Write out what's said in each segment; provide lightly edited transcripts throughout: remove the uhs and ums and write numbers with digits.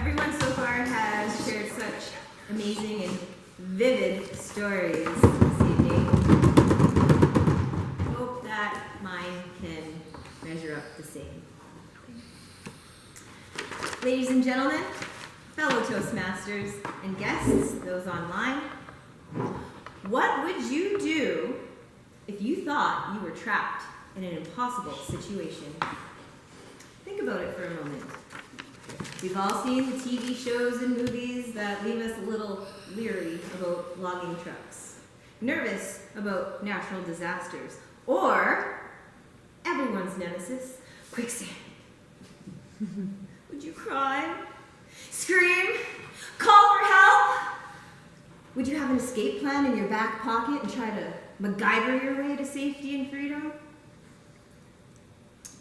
Everyone so far has shared such amazing and vivid stories this evening. I hope that mine can measure up the same. Ladies and gentlemen, fellow Toastmasters and guests, those online, what would you do if you thought you were trapped in an impossible situation? Think about it for a moment. We've all seen the TV shows and movies that leave us a little leery about logging trucks, nervous about natural disasters, or everyone's nemesis, quicksand. Would you cry, scream, call for help? Would you have an escape plan in your back pocket and try to MacGyver your way to safety and freedom?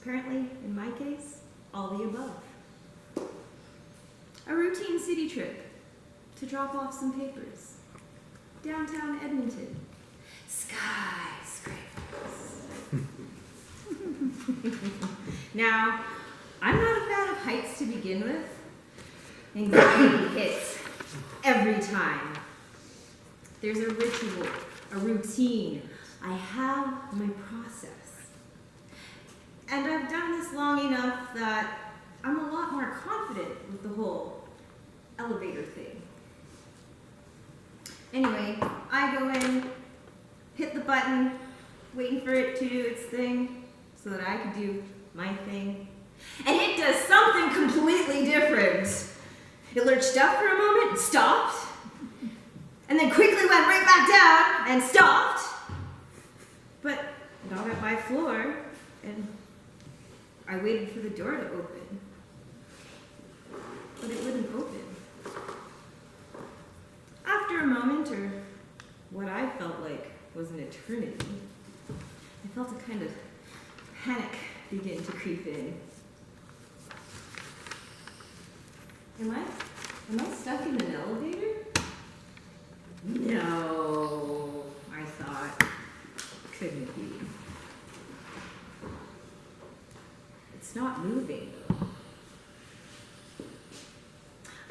Apparently, in my case, all the above. A routine city trip to drop off some papers. Downtown Edmonton. Skyscrapers. Now, I'm not a fan of heights to begin with. Anxiety hits every time. There's a ritual, a routine. I have my process. And I've done this long enough that I'm a lot more confident with the whole elevator thing. Anyway, I go in, hit the button, waiting for it to do its thing so that I can do my thing. And it does something completely different. It lurched up for a moment and stopped, and then quickly went right back down and stopped, but not at my floor, and I waited for the door to open, but it wouldn't open. After a moment, or what I felt like was an eternity, I felt a kind of panic begin to creep in. Am I stuck in an elevator? No, I thought. Couldn't be. It's not moving, though.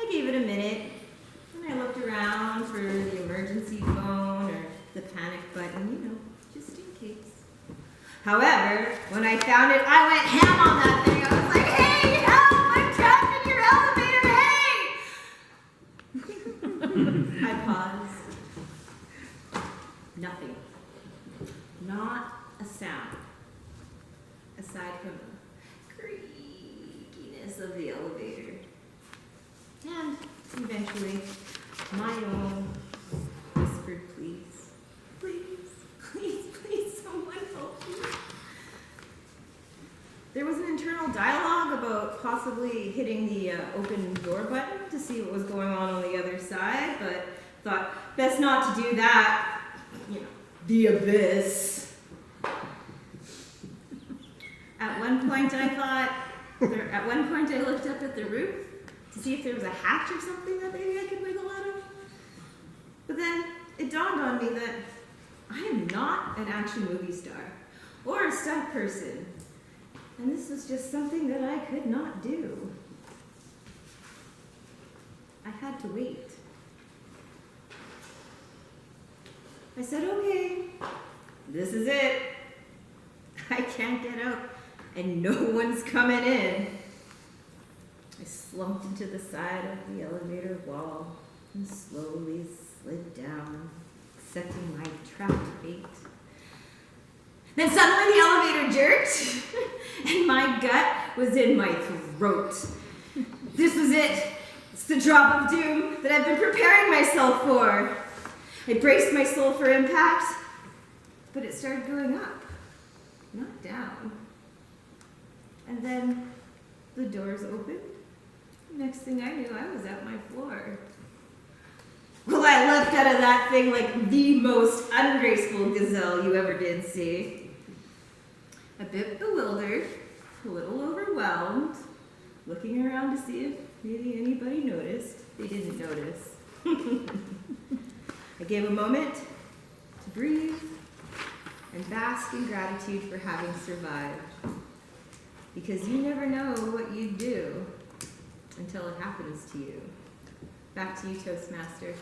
I gave it a minute, and I looked around for the emergency phone or the panic button, just in case. However, when I found it, I went ham on that thing. I was like, hey, help! I'm trapped in your elevator, hey! I paused. Nothing. Not a sound. Aside from the creakiness of the elevator. And eventually, my own whispered please. Please, please, please, someone help me. There was an internal dialogue about possibly hitting the open door button to see what was going on the other side, but thought best not to do that. The abyss. At one point I looked up at the roof to see if there was a hatch or something that maybe I could wiggle out of. But then it dawned on me that I am not an action movie star or a stunt person. And this was just something that I could not do. I had to wait. I said, okay, this is it. I can't get out, and no one's coming in. I slumped into the side of the elevator wall and slowly slid down, accepting my trapped fate. Then suddenly the elevator jerked, and my gut was in my throat. This was it. It's the drop of doom that I've been preparing myself for. I braced my soul for impact, but it started going up, not down. And then the doors opened. Next thing I knew, I was at my floor. Well, I leapt out of that thing like the most ungraceful gazelle you ever did see. A bit bewildered, a little overwhelmed, looking around to see if maybe anybody noticed. They didn't notice. I gave a moment to breathe and bask in gratitude for having survived. Because you never know what you'd do until it happens to you. Back to you, Toastmaster.